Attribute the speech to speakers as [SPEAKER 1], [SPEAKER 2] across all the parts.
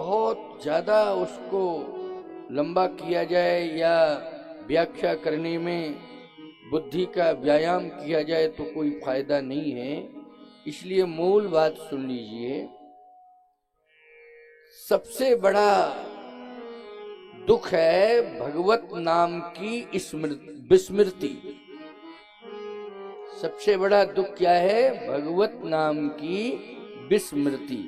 [SPEAKER 1] बहुत ज्यादा उसको लंबा किया जाए या व्याख्या करने में बुद्धि का व्यायाम किया जाए तो कोई फायदा नहीं है। इसलिए मूल बात सुन लीजिए। सबसे बड़ा दुख है भगवत नाम की विस्मृति। सबसे बड़ा दुख क्या है? भगवत नाम की विस्मृति।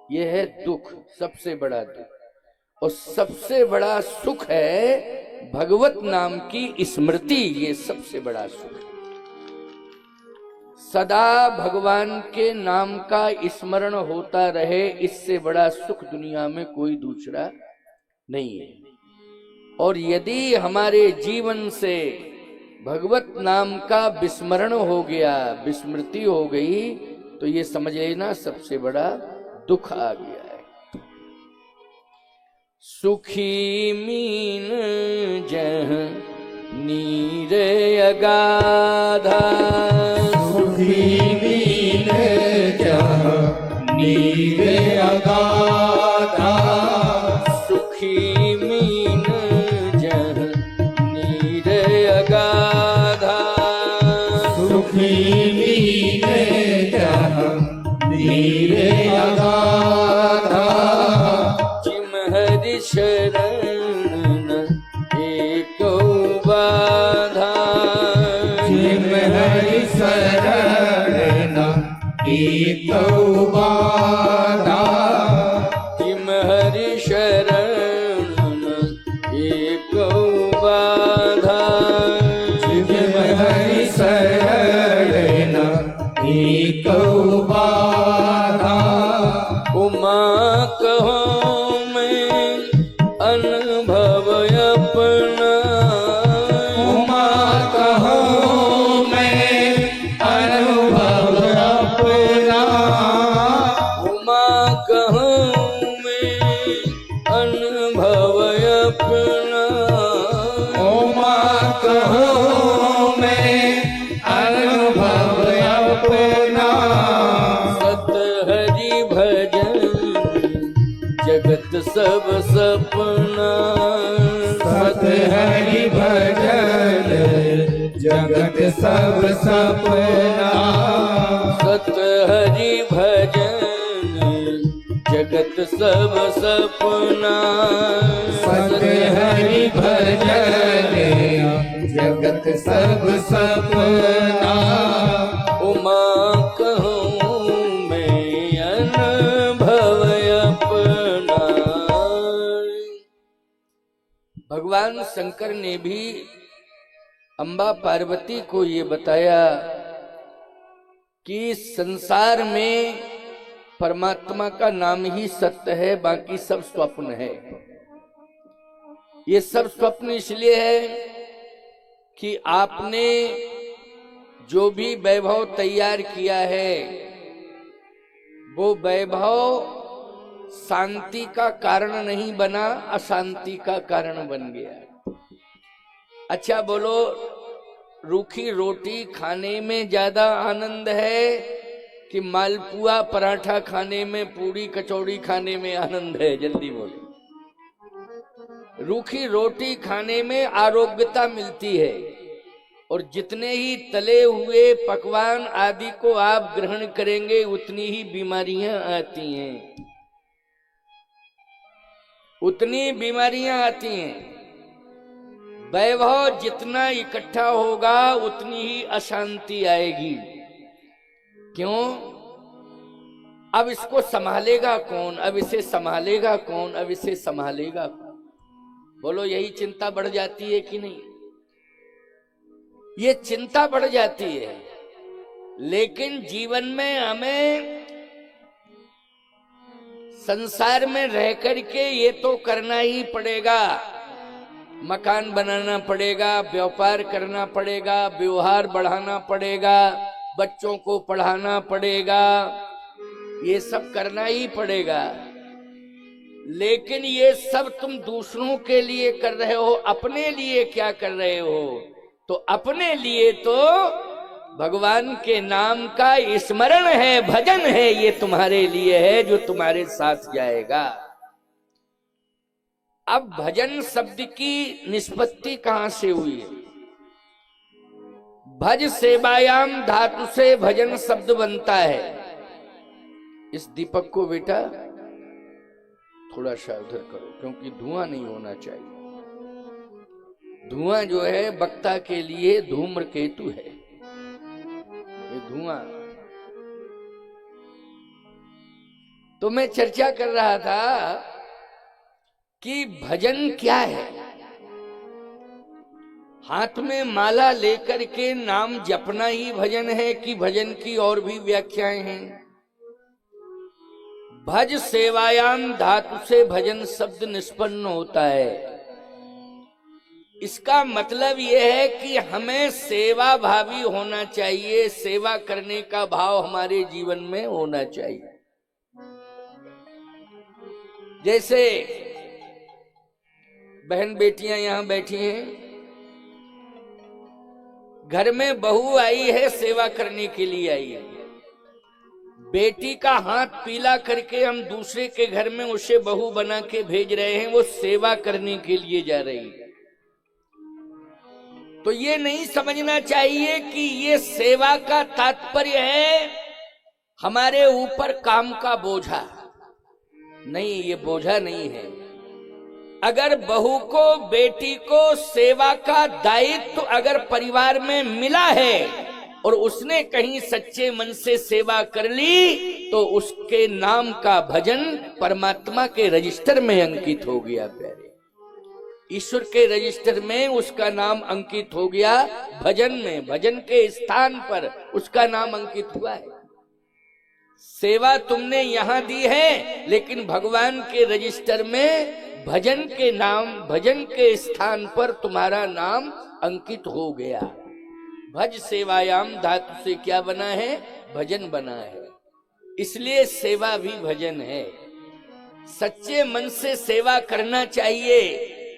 [SPEAKER 1] यह है दुख, सबसे बड़ा दुख। और सबसे बड़ा सुख है भगवत नाम की स्मृति। ये सबसे बड़ा सुख है। सदा भगवान के नाम का स्मरण होता रहे, इससे बड़ा सुख दुनिया में कोई दूसरा नहीं है। और यदि हमारे जीवन से भगवत नाम का विस्मरण हो गया, विस्मृति हो गई, तो ये समझ लेना सबसे बड़ा दुख आ गया है। सुखी मीन जह नीर अगाधा,
[SPEAKER 2] सुखी मीन जह नीर अगाधा,
[SPEAKER 1] सुखी मीन जह नीर अगाधा,
[SPEAKER 2] सुखी मीन जह नीर अगाधा,
[SPEAKER 1] जिम हरि शरण एको बाधा,
[SPEAKER 2] जिम हरि शरण एको बाधा,
[SPEAKER 1] जिम हरि शरण एको बाधा,
[SPEAKER 2] जिम हरि शरण एको बाधा,
[SPEAKER 1] उमा कहो मैं अनुभव अपना,
[SPEAKER 2] उमा कहो मैं अनुभव अपना,
[SPEAKER 1] उमा कहो मैं अनुभव अपना,
[SPEAKER 2] उमा कहो मैं अनुभव अपना,
[SPEAKER 1] सत हरि भजन जगत सब सपना,
[SPEAKER 2] सत हरि भजन जगत सब सपना,
[SPEAKER 1] सत हरि भजन जगत सब सपना,
[SPEAKER 2] सत हरि भजन जगत सब सपना,
[SPEAKER 1] उमा कहूँ मैं अनुभव अपना। भगवान शंकर ने भी अम्बा पार्वती को ये बताया कि संसार में परमात्मा का नाम ही सत्य है, बाकी सब स्वप्न है। ये सब स्वप्न इसलिए है कि आपने जो भी वैभव तैयार किया है वो वैभव शांति का कारण नहीं बना, अशांति का कारण बन गया। अच्छा बोलो, रूखी रोटी खाने में ज्यादा आनंद है कि मालपुआ पराठा खाने में, पूड़ी कचौड़ी खाने में आनंद है? जल्दी बोलो। रूखी रोटी खाने में आरोग्यता मिलती है, और जितने ही तले हुए पकवान आदि को आप ग्रहण करेंगे उतनी ही बीमारियां आती हैं, उतनी बीमारियां आती हैं। वैभव जितना इकट्ठा होगा उतनी ही अशांति आएगी। क्यों? अब इसको संभालेगा कौन? अब इसे संभालेगा कौन? अब इसे संभालेगा कौन? बोलो, यही चिंता बढ़ जाती है कि नहीं? ये चिंता बढ़ जाती है। लेकिन जीवन में हमें संसार में रह करके ये तो करना ही पड़ेगा। मकान बनाना पड़ेगा, व्यापार करना पड़ेगा, व्यवहार बढ़ाना पड़ेगा, बच्चों को पढ़ाना पड़ेगा, ये सब करना ही पड़ेगा। लेकिन ये सब तुम दूसरों के लिए कर रहे हो, अपने लिए क्या कर रहे हो? तो अपने लिए तो भगवान के नाम का स्मरण है, भजन है, ये तुम्हारे लिए है जो तुम्हारे साथ जाएगा। अब भजन शब्द की निष्पत्ति कहां से हुई है? भज सेवायाम धातु से भजन शब्द बनता है। इस दीपक को बेटा थोड़ा सा उधर करो, क्योंकि धुआं नहीं होना चाहिए। धुआं जो है वक्ता के लिए धूम्रकेतु है। ये धुआं, तो मैं चर्चा कर रहा था कि भजन क्या है। हाथ में माला लेकर के नाम जपना ही भजन है कि भजन की और भी व्याख्याएं हैं? भज सेवायाम धातु से भजन शब्द निष्पन्न होता है। इसका मतलब यह है कि हमें सेवा भावी होना चाहिए, सेवा करने का भाव हमारे जीवन में होना चाहिए। जैसे बहन बेटियां यहां बैठी हैं, घर में बहू आई है, सेवा करने के लिए आई है। बेटी का हाथ पीला करके हम दूसरे के घर में उसे बहू बना के भेज रहे हैं, वो सेवा करने के लिए जा रही है। तो ये नहीं समझना चाहिए कि ये सेवा का तात्पर्य है हमारे ऊपर काम का बोझा। नहीं, ये बोझा नहीं है। अगर बहू को, बेटी को सेवा का दायित्व अगर परिवार में मिला है और उसने कहीं सच्चे मन से सेवा कर ली, तो उसके नाम का भजन परमात्मा के रजिस्टर में अंकित हो गया। प्यारे, ईश्वर के रजिस्टर में उसका नाम अंकित हो गया। भजन में, भजन के स्थान पर उसका नाम अंकित हुआ है। सेवा तुमने यहां दी है, लेकिन भगवान के रजिस्टर में भजन के नाम, भजन के स्थान पर तुम्हारा नाम अंकित हो गया। भज सेवायाम धातु से क्या बना है? भजन बना है। इसलिए सेवा भी भजन है। सच्चे मन से सेवा करना चाहिए,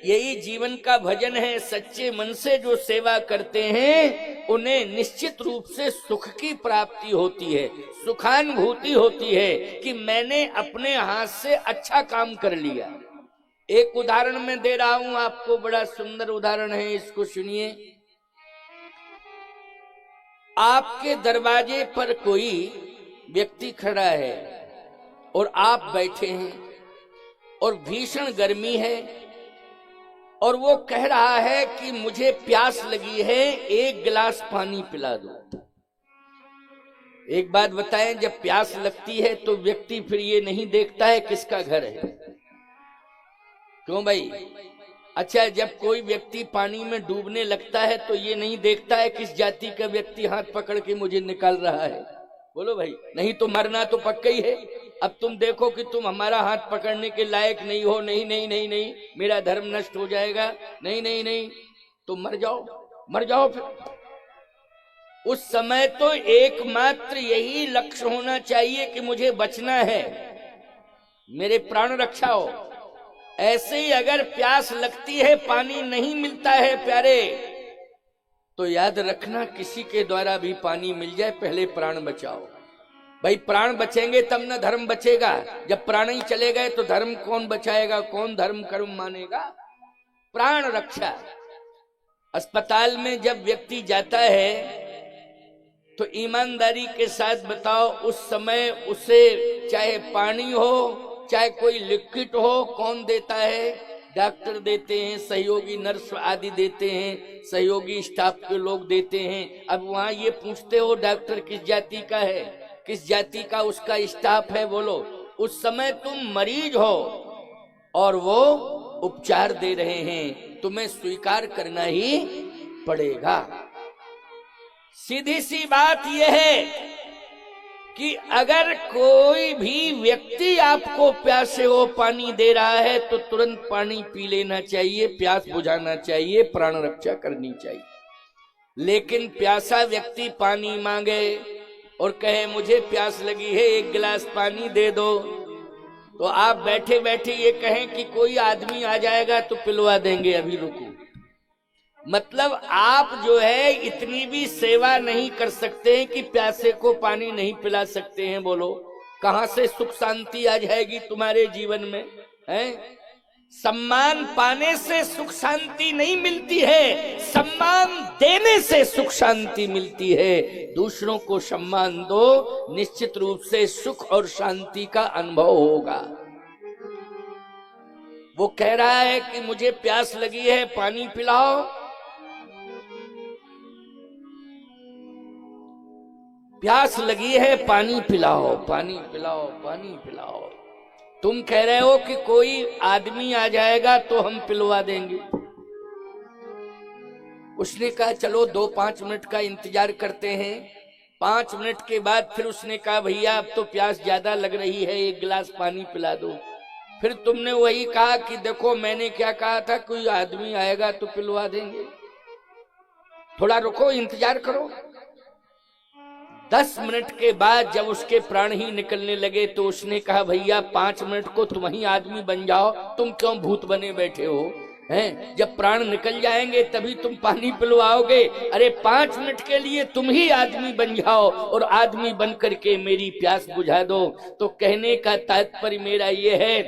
[SPEAKER 1] यही जीवन का भजन है। सच्चे मन से जो सेवा करते हैं उन्हें निश्चित रूप से सुख की प्राप्ति होती है, सुखानुभूति होती है कि मैंने अपने हाथ से अच्छा काम कर लिया। एक उदाहरण मैं दे रहा हूं आपको, बड़ा सुंदर उदाहरण है, इसको सुनिए। आपके दरवाजे पर कोई व्यक्ति खड़ा है और आप बैठे हैं और भीषण गर्मी है और वो कह रहा है कि मुझे प्यास लगी है, एक गिलास पानी पिला दो। एक बात बताएं, जब प्यास लगती है तो व्यक्ति फिर ये नहीं देखता है किसका घर है। क्यों भाई? अच्छा, जब कोई व्यक्ति पानी में डूबने लगता है तो ये नहीं देखता है किस जाति का व्यक्ति हाथ पकड़ के मुझे निकाल रहा है। बोलो भाई, नहीं तो मरना तो पक्का ही है। अब तुम देखो कि तुम हमारा हाथ पकड़ने के लायक नहीं हो, नहीं नहीं नहीं नहीं, मेरा धर्म नष्ट हो जाएगा, नहीं नहीं नहीं, तो मर जाओ, मर जाओ। फिर उस समय तो एकमात्र यही लक्ष्य होना चाहिए कि मुझे बचना है, मेरे प्राण रक्षा हो। ऐसे ही अगर प्यास लगती है, पानी नहीं मिलता है प्यारे, तो याद रखना किसी के द्वारा भी पानी मिल जाए, पहले प्राण बचाओ। भाई प्राण बचेंगे तब ना धर्म बचेगा। जब प्राण ही चले गए तो धर्म कौन बचाएगा, कौन धर्म कर्म मानेगा? प्राण रक्षा। अस्पताल में जब व्यक्ति जाता है तो ईमानदारी के साथ बताओ, उस समय उसे चाहे पानी हो चाहे कोई लिक्विड हो, कौन देता है? डॉक्टर देते हैं, सहयोगी नर्स आदि देते हैं, सहयोगी स्टाफ के लोग देते हैं। अब वहां ये पूछते हो डॉक्टर किस जाति का है, किस जाति का उसका स्टाफ है? बोलो, उस समय तुम मरीज हो और वो उपचार दे रहे हैं, तुम्हें स्वीकार करना ही पड़ेगा। सीधी सी बात यह है कि अगर कोई भी व्यक्ति आपको प्यासे हो पानी दे रहा है तो तुरंत पानी पी लेना चाहिए, प्यास बुझाना चाहिए, प्राण रक्षा करनी चाहिए। लेकिन प्यासा व्यक्ति पानी मांगे और कहे मुझे प्यास लगी है, एक गिलास पानी दे दो, तो आप बैठे बैठे ये कहें कि कोई आदमी आ जाएगा तो पिलवा देंगे, अभी रुको। मतलब आप जो है इतनी भी सेवा नहीं कर सकते हैं कि प्यासे को पानी नहीं पिला सकते हैं। बोलो, कहां से सुख शांति आ जाएगी तुम्हारे जीवन में? हैं? सम्मान पाने से सुख शांति नहीं मिलती है, सम्मान देने से सुख शांति मिलती है। दूसरों को सम्मान दो, निश्चित रूप से सुख और शांति का अनुभव होगा। वो कह रहा है कि मुझे प्यास लगी है, पानी पिलाओ। प्यास लगी है, पानी पिलाओ, पानी पिलाओ, पानी पिलाओ। तुम कह रहे हो कि कोई आदमी आ जाएगा तो हम पिलवा देंगे। उसने कहा चलो 2-5 मिनट का इंतजार करते हैं। 5 मिनट के बाद फिर उसने कहा भैया अब तो प्यास ज्यादा लग रही है, 1 गिलास पानी पिला दो। फिर तुमने वही कहा कि देखो मैंने क्या कहा था, कोई आदमी आएगा तो पिलवा देंगे, थोड़ा रुको, इंतजार करो। 10 मिनट के बाद जब उसके प्राण ही निकलने लगे तो उसने कहा भैया 5 मिनट को तुम ही आदमी बन जाओ, तुम क्यों भूत बने बैठे हो हैं? जब प्राण निकल जाएंगे तभी तुम पानी पिलवाओगे। अरे 5 मिनट के लिए तुम ही आदमी बन जाओ और आदमी बन करके मेरी प्यास बुझा दो। तो कहने का तात्पर्य मेरा ये है,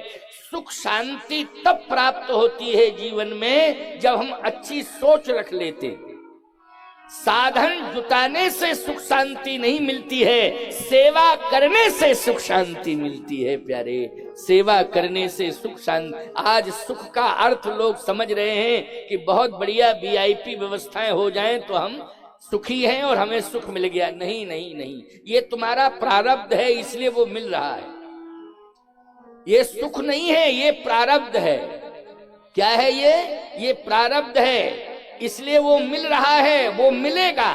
[SPEAKER 1] सुख शांति तब प्राप्त होती है जीवन में जब हम अच्छी सोच रख लेते। साधन जुटाने से सुख शांति नहीं मिलती है, सेवा करने से सुख शांति मिलती है प्यारे। सेवा करने से सुख शांति। आज सुख का अर्थ लोग समझ रहे हैं कि बहुत बढ़िया वीआईपी व्यवस्थाएं हो जाएं तो हम सुखी हैं और हमें सुख मिल गया। नहीं नहीं नहीं, ये तुम्हारा प्रारब्ध है इसलिए वो मिल रहा है। ये सुख नहीं है, ये प्रारब्ध है। क्या है ये प्रारब्ध है, इसलिए वो मिल रहा है। वो मिलेगा,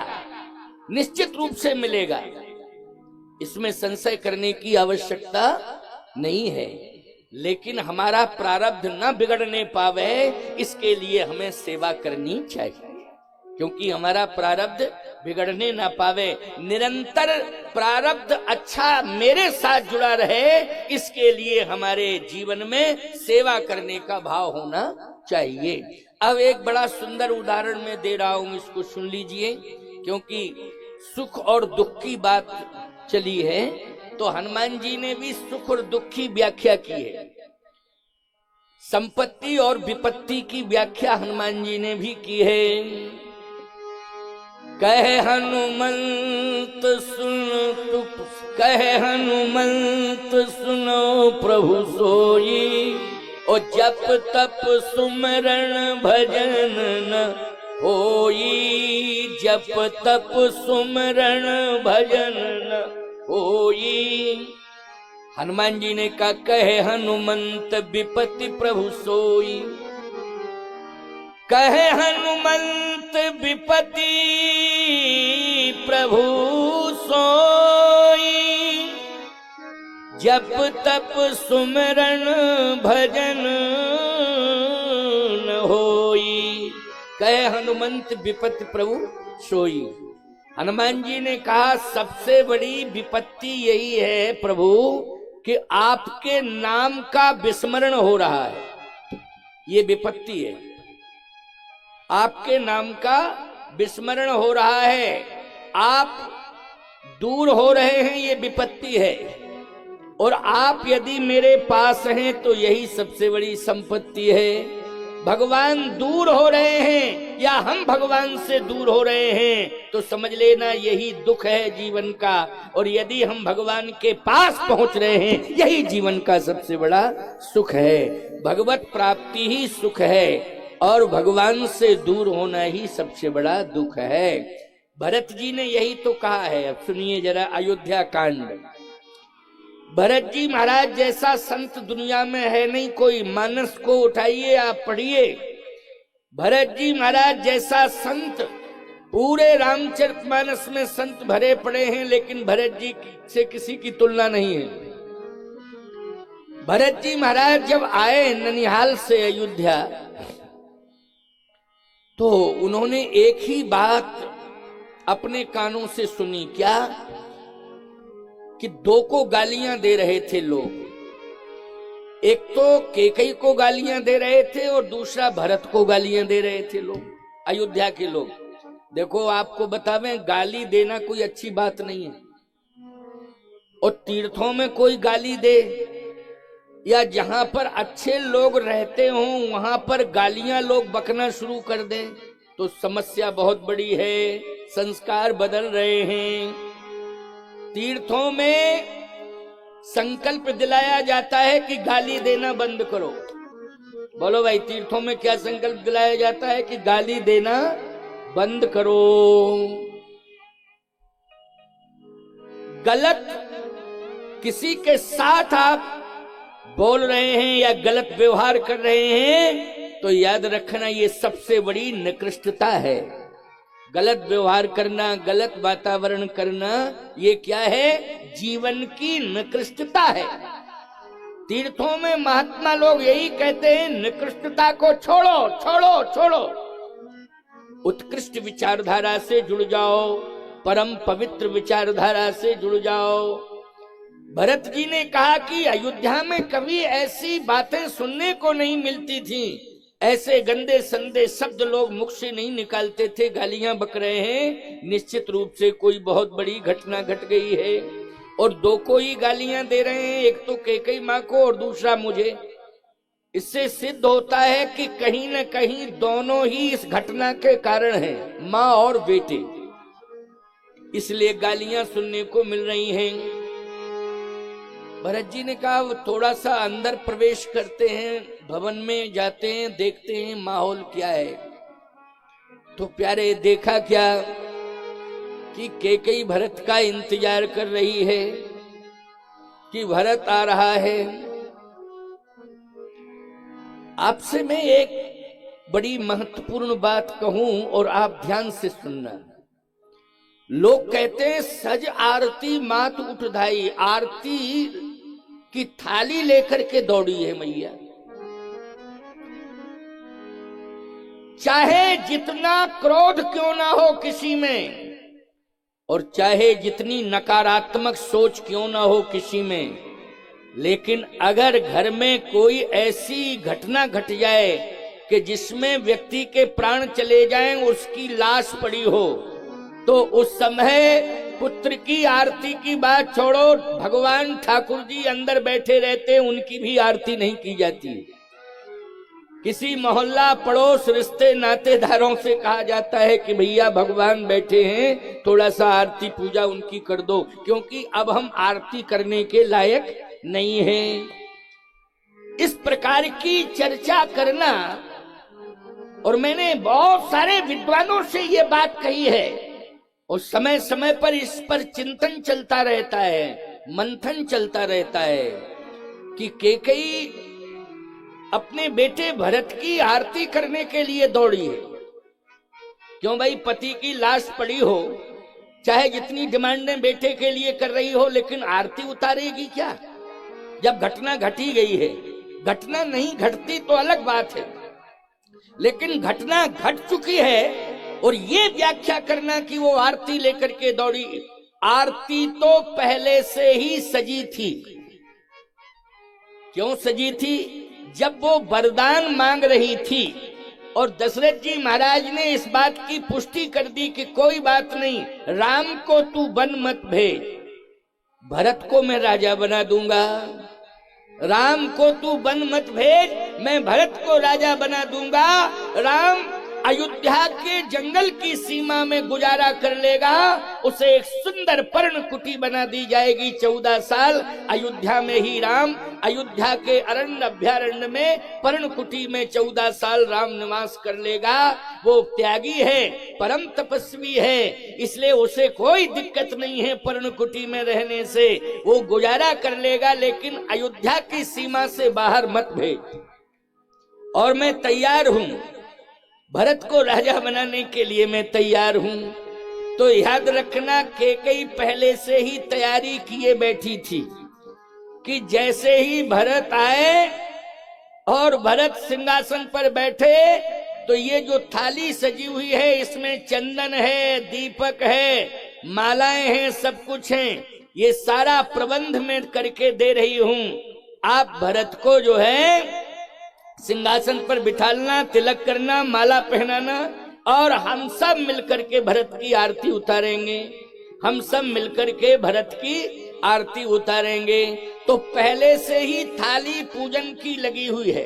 [SPEAKER 1] निश्चित रूप से मिलेगा, इसमें संशय करने की आवश्यकता नहीं है। लेकिन हमारा प्रारब्ध न बिगड़ने पावे इसके लिए हमें सेवा करनी चाहिए, क्योंकि हमारा प्रारब्ध बिगड़ने ना पावे। निरंतर प्रारब्ध अच्छा मेरे साथ जुड़ा रहे, इसके लिए हमारे जीवन में सेवा करने का भाव होना चाहिए। अब एक बड़ा सुंदर उदाहरण मैं दे रहा हूं, इसको सुन लीजिए, क्योंकि सुख और दुख की बात चली है तो हनुमान जी ने भी सुख और दुख की व्याख्या की है। संपत्ति और विपत्ति की व्याख्या हनुमान जी ने भी की है। कहे हनुमंत सुनो प्रभु सोई, और जप तप सुमरण भजन न होई, जप तप सुमरण भजन न होई। हनुमान जी ने कहा कहे हनुमंत विपत्ति प्रभु सोई, कहे हनुमंत विपत्ति प्रभु सोई, जप तप सुमरण भजन न होई। कहे हनुमंत विपत्ति प्रभु सोई। हनुमान जी ने कहा सबसे बड़ी विपत्ति यही है प्रभु कि आपके नाम का विस्मरण हो रहा है, ये विपत्ति है। आपके नाम का विस्मरण हो रहा है, आप दूर हो रहे हैं, ये विपत्ति है। और आप यदि मेरे पास हैं तो यही सबसे बड़ी संपत्ति है। भगवान दूर हो रहे हैं या हम भगवान से दूर हो रहे हैं तो समझ लेना यही दुख है जीवन का। और यदि हम भगवान के पास पहुंच रहे हैं यही जीवन का सबसे बड़ा सुख है। भगवत प्राप्ति ही सुख है और भगवान से दूर होना ही सबसे बड़ा दुख है। भरत जी ने यही तो कहा है। अब सुनिए जरा अयोध्या कांड। भरत जी महाराज जैसा संत दुनिया में है नहीं कोई, मानस को उठाइए आप पढ़िए। भरत जी महाराज जैसा संत, पूरे रामचरितमानस में संत भरे पड़े हैं लेकिन भरत जी से किसी की तुलना नहीं है। भरत जी महाराज जब आए ननिहाल से अयोध्या तो उन्होंने एक ही बात अपने कानों से सुनी। क्या? कि दो को गालियां दे रहे थे लोग। एक तो कैकेयी को गालियां दे रहे थे और दूसरा भरत को गालियां दे रहे थे लोग, अयोध्या के लोग। देखो आपको बतावें, गाली देना कोई अच्छी बात नहीं है। और तीर्थों में कोई गाली दे या जहां पर अच्छे लोग रहते हों वहां पर गालियां लोग बकना शुरू कर दें तो समस्या बहुत बड़ी है। संस्कार बदल रहे हैं। तीर्थों में संकल्प दिलाया जाता है कि गाली देना बंद करो। बोलो भाई, तीर्थों में क्या संकल्प दिलाया जाता है कि गाली देना बंद करो। गलत किसी के साथ आप बोल रहे हैं या गलत व्यवहार कर रहे हैं तो याद रखना ये सबसे बड़ी निकृष्टता है। गलत व्यवहार करना, गलत वातावरण करना, ये क्या है? जीवन की निकृष्टता है। तीर्थों में महात्मा लोग यही कहते हैं, निकृष्टता को छोड़ो छोड़ो छोड़ो, उत्कृष्ट विचारधारा से जुड़ जाओ, परम पवित्र विचारधारा से जुड़ जाओ। भरत जी ने कहा कि अयोध्या में कभी ऐसी बातें सुनने को नहीं मिलती थी, ऐसे गंदे संदे शब्द लोग मुख से नहीं निकालते थे। गालियां बक रहे हैं, निश्चित रूप से कोई बहुत बड़ी घटना घट गई है। और दो को ही गालियां दे रहे हैं, एक तो कैकेयी माँ को और दूसरा मुझे। इससे सिद्ध होता है कि कहीं न कहीं दोनों ही इस घटना के कारण हैं, माँ और बेटे, इसलिए गालियां सुनने को मिल रही हैं। भरत जी ने कहा वो थोड़ा सा अंदर प्रवेश करते हैं, भवन में जाते हैं, देखते हैं माहौल क्या है। तो प्यारे देखा क्या कि कैकेयी भरत का इंतजार कर रही है कि भरत आ रहा है। आपसे मैं एक बड़ी महत्वपूर्ण बात कहूं और आप ध्यान से सुनना। लोग कहते हैं सज आरती मात उठधाई, आरती की थाली लेकर के दौड़ी है मैया। चाहे जितना क्रोध क्यों ना हो किसी में, और चाहे जितनी नकारात्मक सोच क्यों ना हो किसी में, लेकिन अगर घर में कोई ऐसी घटना घट जाए कि जिसमें व्यक्ति के प्राण चले जाएं, उसकी लाश पड़ी हो, तो उस समय पुत्र की आरती की बात छोड़ो, भगवान ठाकुर जी अंदर बैठे रहते, उनकी भी आरती नहीं की जाती। किसी मोहल्ला पड़ोस रिश्ते नातेदारों से कहा जाता है कि भैया भगवान बैठे हैं, थोड़ा सा आरती पूजा उनकी कर दो, क्योंकि अब हम आरती करने के लायक नहीं हैं। इस प्रकार की चर्चा करना, और मैंने बहुत सारे विद्वानों से ये बात कही है, और समय समय पर इस पर चिंतन चलता रहता है, मंथन चलता रहता है कि कैकेयी अपने बेटे भरत की आरती करने के लिए दौड़ी है। क्यों भाई, पति की लाश पड़ी हो, चाहे जितनी डिमांडें बेटे के लिए कर रही हो, लेकिन आरती उतारेगी क्या? जब घटना घटी गई है। घटना नहीं घटती तो अलग बात है, लेकिन घटना घट चुकी है, और ये व्याख्या करना कि वो आरती लेकर के दौड़ी, आरती तो पहले से ही सजी थी। क्यों सजी थी? जब वो वरदान मांग रही थी और दशरथ जी महाराज ने इस बात की पुष्टि कर दी कि कोई बात नहीं, राम को तू वन मत भेज, भरत को मैं राजा बना दूंगा। राम को तू वन मत भेज, मैं भरत को राजा बना दूंगा। राम अयोध्या के जंगल की सीमा में गुजारा कर लेगा, उसे एक सुंदर पर्णकुटी बना दी जाएगी। 14 साल अयोध्या में ही राम, अयोध्या के अरण्य अभ्यारण्य में पर्णकुटी में 14 साल राम निवास कर लेगा। वो त्यागी है, परम तपस्वी है, इसलिए उसे कोई दिक्कत नहीं है पर्णकुटी में रहने से, वो गुजारा कर लेगा, लेकिन अयोध्या की सीमा से बाहर मत भेज। और मैं तैयार हूं, भरत को राजा बनाने के लिए मैं तैयार हूं। तो याद रखना, कैकेयी पहले से ही तैयारी किए बैठी थी कि जैसे ही भरत आए और भरत सिंहासन पर बैठे, तो ये जो थाली सजी हुई है, इसमें चंदन है, दीपक है, मालाएं हैं, सब कुछ है, ये सारा प्रबंध मैं करके दे रही हूं। आप भरत को जो है सिंहासन पर बिठालना, तिलक करना, माला पहनाना, और हम सब मिलकर के भरत की आरती उतारेंगे। हम सब मिलकर के भरत की आरती उतारेंगे। तो पहले से ही थाली पूजन की लगी हुई है,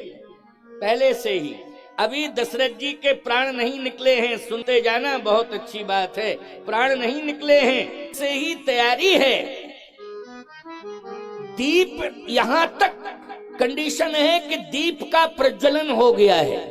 [SPEAKER 1] पहले से ही। अभी दशरथ जी के प्राण नहीं निकले हैं, सुनते जाना, बहुत अच्छी बात है। प्राण नहीं निकले हैं, से ही तैयारी है। दीप, यहां तक कंडीशन है कि दीप का प्रज्वलन हो गया है।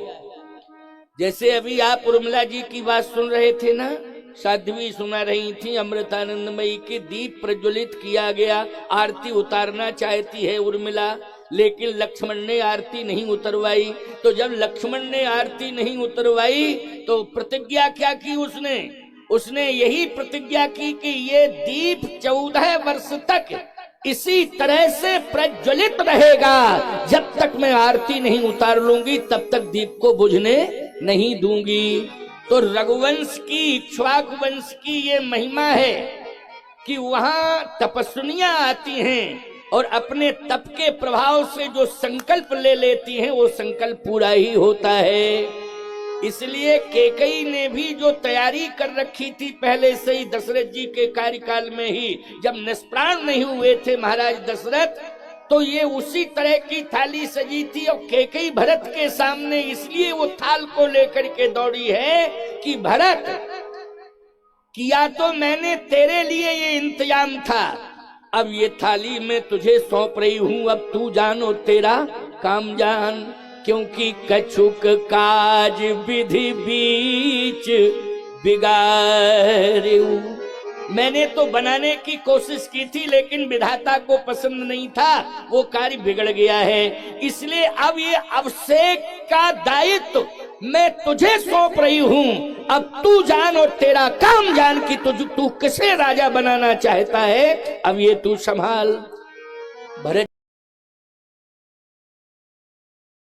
[SPEAKER 1] जैसे अभी आप उर्मिला जी की बात सुन रहे थे ना, साध्वी सुना रही थी, अमृतानंदमयी के दीप प्रज्वलित किया गया। आरती उतारना चाहती है उर्मिला, लेकिन लक्ष्मण ने आरती नहीं उतरवाई। तो जब लक्ष्मण ने आरती नहीं उतरवाई तो प्रतिज्ञा क्या की उसने यही प्रतिज्ञा की कि ये दीप 14 वर्ष तक इसी तरह से प्रज्वलित रहेगा। जब तक मैं आरती नहीं उतार लूंगी तब तक दीप को बुझने नहीं दूंगी। तो रघुवंश की, इक्ष्वाकु वंश की ये महिमा है कि वहां तपस्विनियां आती हैं और अपने तप के प्रभाव से जो संकल्प ले लेती हैं वो संकल्प पूरा ही होता है। इसलिए कैकेयी ने भी जो तैयारी कर रखी थी पहले से ही, दशरथ जी के कार्यकाल में ही, जब निष्प्राण नहीं हुए थे महाराज दशरथ, तो ये उसी तरह की थाली सजी थी। और कैकेयी भरत के सामने इसलिए वो थाल को लेकर के दौड़ी है कि भरत, किया तो मैंने तेरे लिए ये इंतजाम था, अब ये थाली मैं तुझे सौंप रही हूं, अब तू जानो तेरा काम जान। क्योंकि कछुक काज विधि बीच बिगाड़ू, मैंने तो बनाने की कोशिश की थी लेकिन विधाता को पसंद नहीं था, वो कार्य बिगड़ गया है। इसलिए अब ये अभिषेक का दायित्व मैं तुझे सौंप रही हूं, अब तू जान और तेरा काम जान कि तू किसे राजा बनाना चाहता है, अब ये तू संभाल। भरत